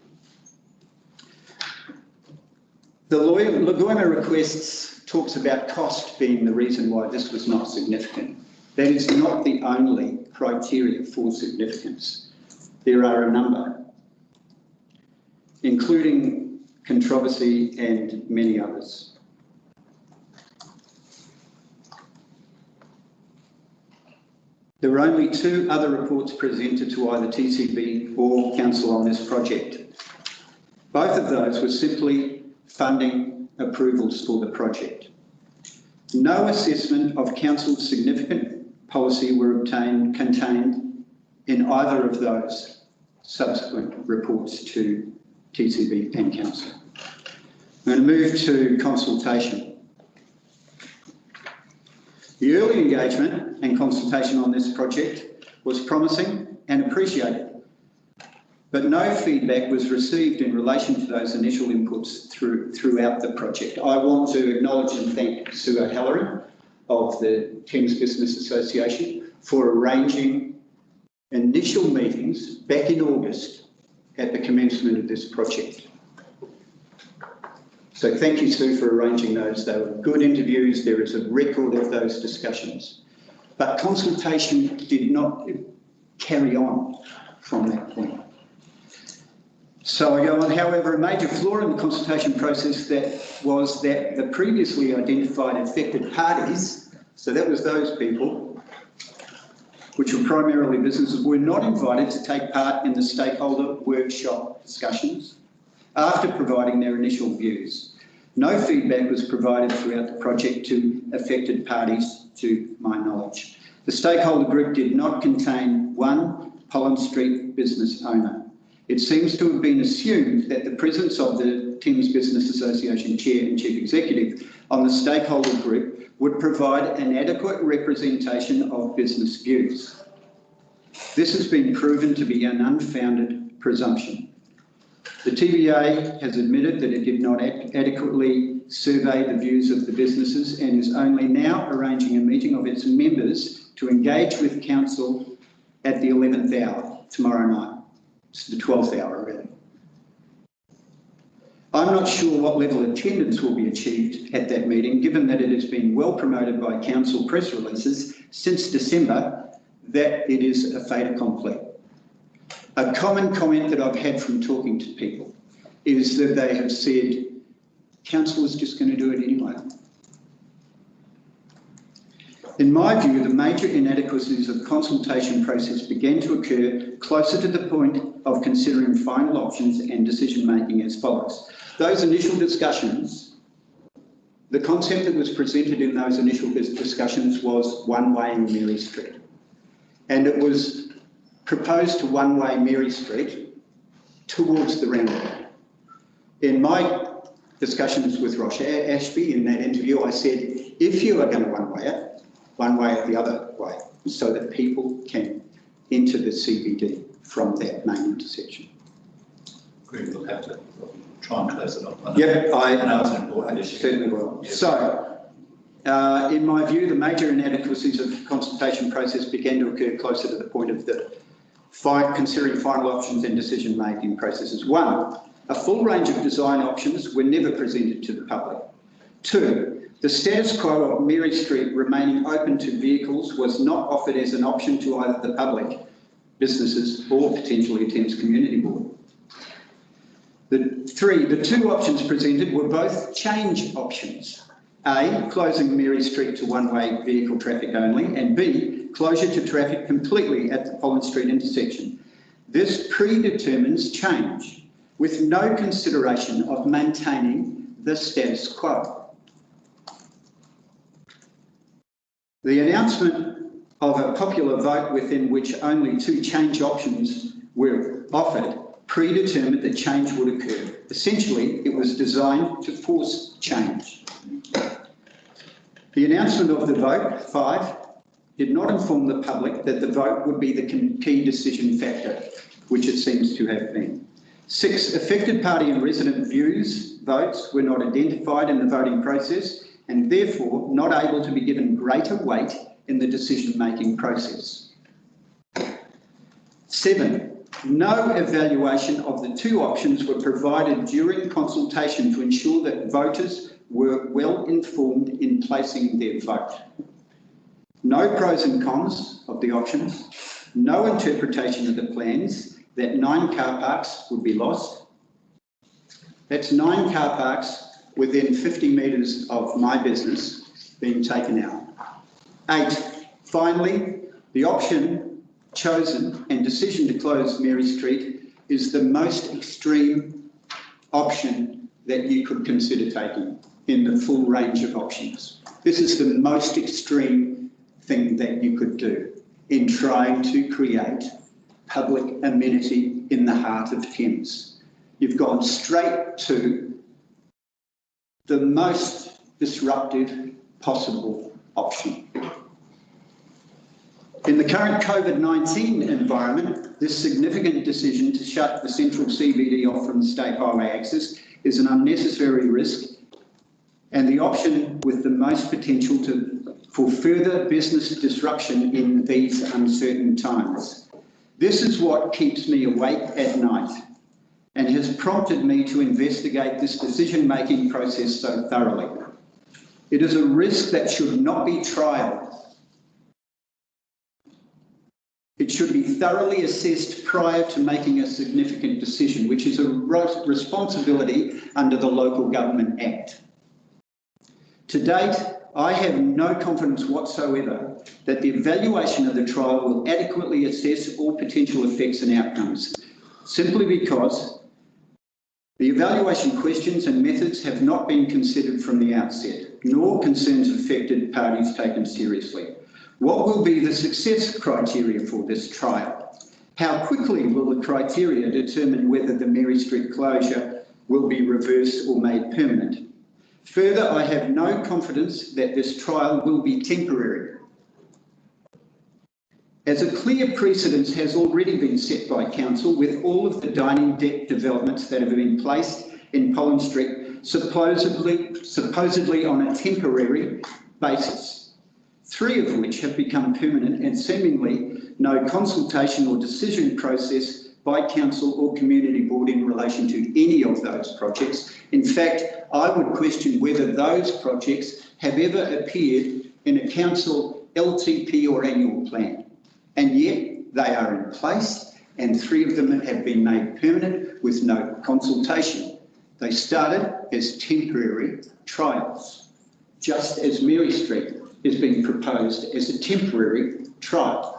The Lagoima requests talks about cost being the reason why this was not significant. That is not the only criteria for significance. There are a number, including controversy and many others. There were only 2 other reports presented to either TCB or council on this project. Both of those were simply funding approvals for the project. No assessment of council's significant policy were contained in either of those subsequent reports to TCB and council. I'm going to move to consultation. The early engagement and consultation on this project was promising and appreciated, but no feedback was received in relation to those initial inputs throughout the project. I want to acknowledge and thank Sue O'Halloran of the Thames Business Association for arranging initial meetings back in August at the commencement of this project. So thank you, Sue, for arranging those. They were good interviews. There is a record of those discussions. But consultation did not carry on from that point. So I go on, however, a major flaw in the consultation process was that the previously identified affected parties, so that was those people, which were primarily businesses, were not invited to take part in the stakeholder workshop discussions after providing their initial views. No feedback was provided throughout the project to affected parties, to my knowledge. The stakeholder group did not contain one Pollen Street business owner. It seems to have been assumed that the presence of the Thames Business Association Chair and Chief Executive on the stakeholder group would provide an adequate representation of business views. This has been proven to be an unfounded presumption. The TVA has admitted that it did not adequately survey the views of the businesses and is only now arranging a meeting of its members to engage with council at the 11th hour tomorrow night. It's the 12th hour already. I'm not sure what level of attendance will be achieved at that meeting, given that it has been well promoted by council press releases since December that it is a fait accompli. A common comment that I've had from talking to people is that they have said council was just going to do it anyway. In my view, the major inadequacies of the consultation process began to occur closer to the point of considering final options and decision-making as follows. Those initial discussions, the concept that was presented in those initial discussions was one-way in Mary Street. And it was proposed to one-way Mary Street towards the roundabout. In my discussions with Rosh Ashby in that interview, I said, if you are going to one-way it the other way, so that people can enter the CBD from that main intersection. We'll have to try and close it off. Yeah, I know it's an important issue. Certainly will. Yeah. So, in my view, the major inadequacies of the consultation process began to occur closer to the point of the considering final options and decision-making processes. 1, a full range of design options were never presented to the public. 2, the status quo of Mary Street remaining open to vehicles was not offered as an option to either the public, businesses, or potentially a Thames Community Board. 3, the 2 options presented were both change options. A, closing Mary Street to one-way vehicle traffic only, and B, closure to traffic completely at the Collins Street intersection. This predetermines change, with no consideration of maintaining the status quo. The announcement of a popular vote within which only 2 change options were offered predetermined that change would occur. Essentially, it was designed to force change. The announcement of the vote, 5, did not inform the public that the vote would be the key decision factor, which it seems to have been. 6, affected party and resident votes were not identified in the voting process and therefore not able to be given greater weight in the decision-making process. 7, no evaluation of the 2 options were provided during consultation to ensure that voters were well informed in placing their vote. No pros and cons of the options, no interpretation of the plans that 9 car parks would be lost. That's 9 car parks within 50 metres of my business being taken out. 8, finally, the option chosen and decision to close Mary Street is the most extreme option that you could consider taking in the full range of options. This is the most extreme thing that you could do in trying to create public amenity in the heart of Thames. You've gone straight to the most disruptive possible option. In the current COVID-19 environment, this significant decision to shut the central CBD off from state highway access is an unnecessary risk and the option with the most potential for further business disruption in these uncertain times. This is what keeps me awake at night and has prompted me to investigate this decision-making process so thoroughly. It is a risk that should not be trialled. It should be thoroughly assessed prior to making a significant decision, which is a responsibility under the Local Government Act. To date, I have no confidence whatsoever that the evaluation of the trial will adequately assess all potential effects and outcomes, simply because the evaluation questions and methods have not been considered from the outset, nor concerns of affected parties taken seriously. What will be the success criteria for this trial? How quickly will the criteria determine whether the Mary Street closure will be reversed or made permanent? Further, I have no confidence that this trial will be temporary, as a clear precedence has already been set by Council with all of the dining deck developments that have been placed in Collins Street, supposedly on a temporary basis, 3 of which have become permanent and seemingly no consultation or decision process by Council or Community Board in relation to any of those projects. In fact, I would question whether those projects have ever appeared in a Council LTP or annual plan. And yet they are in place and 3 of them have been made permanent with no consultation. They started as temporary trials, just as Mary Street is being proposed as a temporary trial.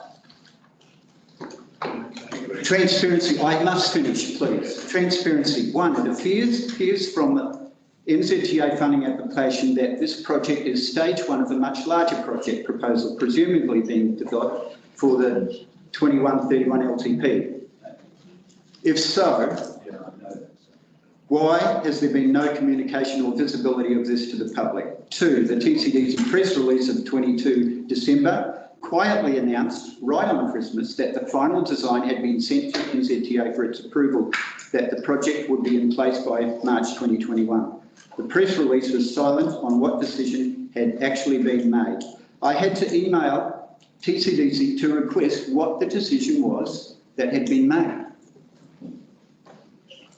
Transparency, I must finish, please. Transparency. One, it appears from the NZTA funding application that this project is stage one of a much larger project proposal, presumably being developed for the 2131 LTP. If so, why has there been no communication or visibility of this to the public? Two, the TCDC press release of 22 December quietly announced right on Christmas that the final design had been sent to NZTA for its approval, that the project would be in place by March 2021. The press release was silent on what decision had actually been made. I had to email TCDC to request what the decision was that had been made.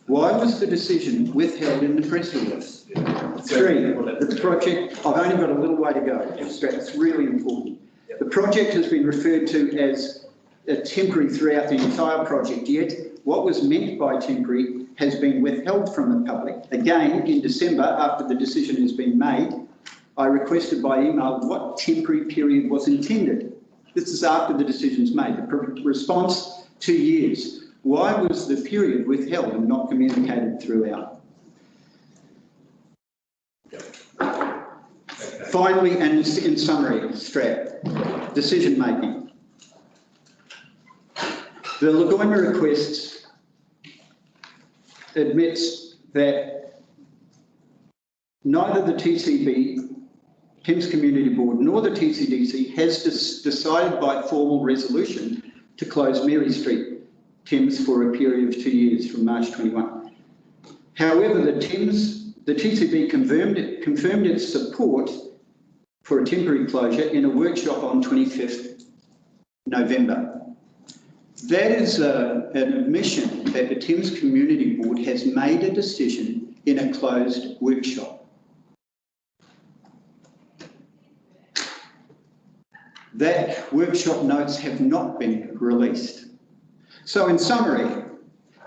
Why was the decision withheld in the press release? Three, the project, I've only got a little way to go, it's really important. The project has been referred to as a temporary throughout the entire project, yet what was meant by temporary has been withheld from the public. Again, in December, after the decision has been made, I requested by email what temporary period was intended. This is after the decision's made. The response, 2 years. Why was the period withheld and not communicated throughout? Finally, and in summary, Strat, decision making. The Lagoima requests admits that neither the TCB, Thames Community Board, nor the TCDC has decided by formal resolution to close Mary Street, Thames, for a period of 2 years from March 21. However, the TCB confirmed its support for a temporary closure in a workshop on 25th November. That is an admission that the Thames Community Board has made a decision in a closed workshop. That workshop notes have not been released. So in summary,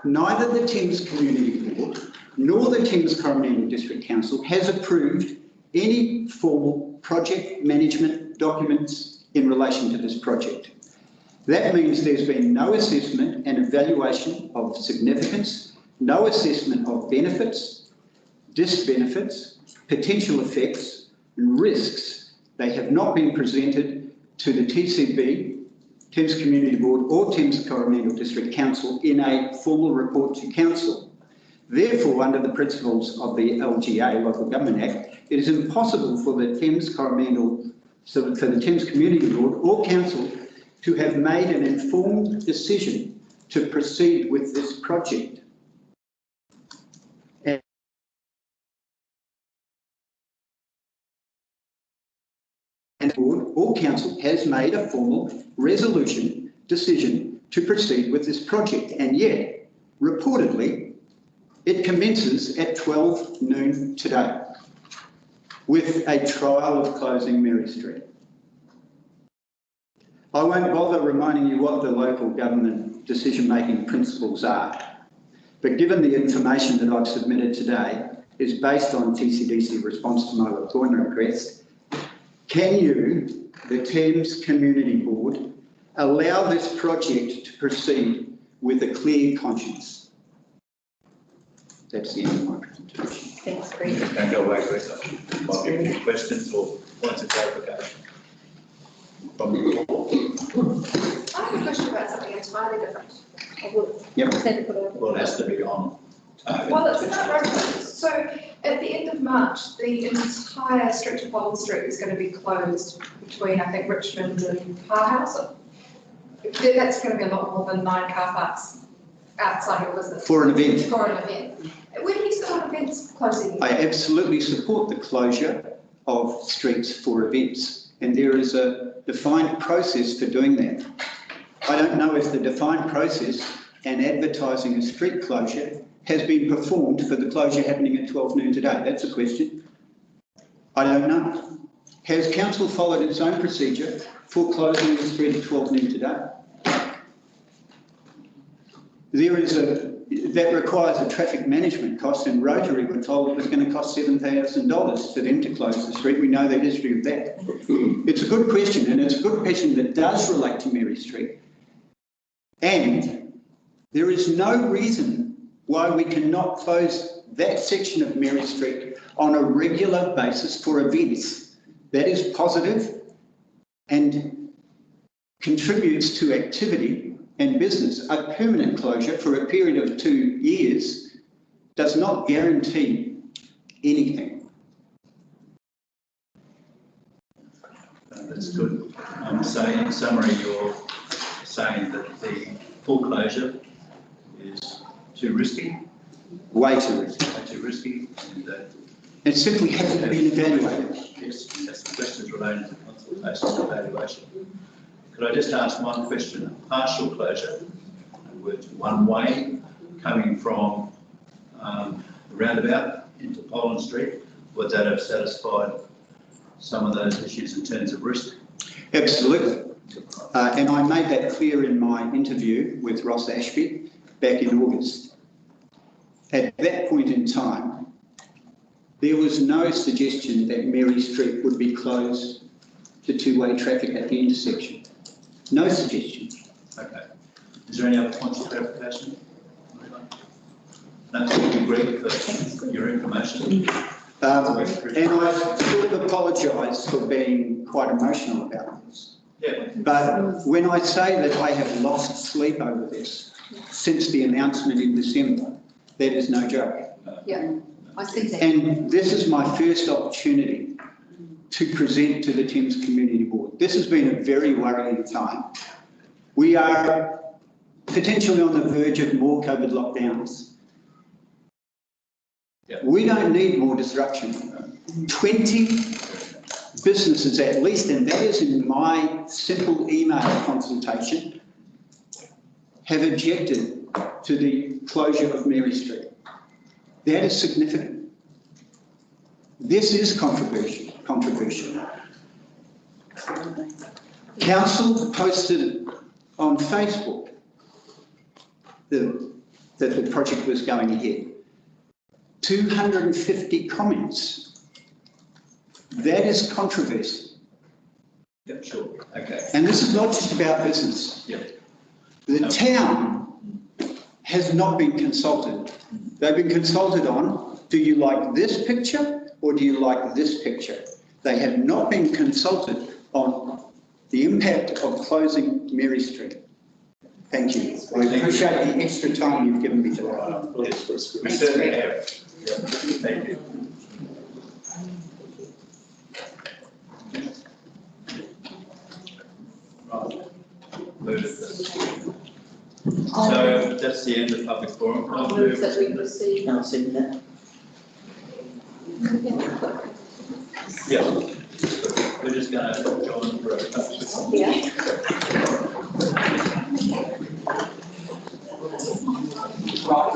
neither the Thames Community Board nor the Thames-Coromandel District Council has approved any formal project management documents in relation to this project. That means there's been no assessment and evaluation of significance, no assessment of benefits, disbenefits, potential effects, and risks. They have not been presented to the TCB, Thames Community Board, or Thames-Coromandel District Council in a formal report to Council. Therefore, under the principles of the LGA, Local Government Act, it is impossible for the Thames-Coromandel, so for the Thames Community Board or Council to have made an informed decision to proceed with this project. And the Board or Council has made a formal resolution decision to proceed with this project, and yet, reportedly, it commences at 12 noon today with a trial of closing Mary Street. I won't bother reminding you what the local government decision-making principles are, but given the information that I've submitted today is based on TCDC response to my Lagoima request, can you, the Thames Community Board, allow this project to proceed with a clear conscience? That's the end of my presentation. Thanks, Greg. Don't go away, Greg. Might be any questions or points of clarification from the floor. I have a question about something entirely different. Yep. Well, it has to be on. Well, it's about road closures. So at the end of March, the entire stretch of Bond Street is going to be closed between, I think, Richmond and Powerhouse. That's going to be a lot more than 9 car parks outside your business. For an event. For an event. Where do you still have events closing? I absolutely support the closure of streets for events, and there is a defined process for doing that. I don't know if the defined process and advertising a street closure has been performed for the closure happening at 12 noon today. That's a question. I don't know. Has council followed its own procedure for closing the street at 12 noon today? that requires a traffic management cost, and Rotary were told it was going to cost $7,000 for them to close the street. We know the history of that. It's a good question, and it's a good question that does relate to Mary Street. And there is no reason why we cannot close that section of Mary Street on a regular basis for events. That is positive and contributes to activity and business. A permanent closure for a period of 2 years does not guarantee anything. That's good. So in summary, you're saying that the full closure is too risky? Way too risky. Way too risky, and it simply hasn't been evaluated. Yes, that's the questions relating to consultation and evaluation. Could I just ask one question? Partial closure, one way coming from the roundabout into Poland Street, would that have satisfied some of those issues in terms of risk? Absolutely. And I made that clear in my interview with Ross Ashby back in August. At that point in time, there was no suggestion that Mary Street would be closed to two-way traffic at the intersection. No suggestion. Okay. Is there any other points of clarification? No, thank you, Greg, for your information. And I sort of apologise for being quite emotional about this. Yeah. But when I say that I have lost sleep over this since the announcement in December, that is no joke. Yeah, I see that. And this is my first opportunity to present to the Thames Community Board. This has been a very worrying time. We are potentially on the verge of more COVID lockdowns. Yep. We don't need more disruption. 20 businesses at least, and that is in my simple email consultation, have objected to the closure of Mary Street. That is significant. This is controversial. Council posted on Facebook that the project was going ahead. 250 comments. That is controversy. Yeah, sure. Okay. And this is not just about business. Yep. The town has not been consulted. They've been consulted on, do you like this picture or do you like this picture? They have not been consulted on the impact of closing Mary Street. Thank you. I appreciate the extra time you've given me today. Yes, we certainly have. Yeah. Thank you. Right. Move it. So that's the end of public forum. I'll move that we proceed. I'll second that. Yeah. We're just going to join for a touch. Yeah. Right.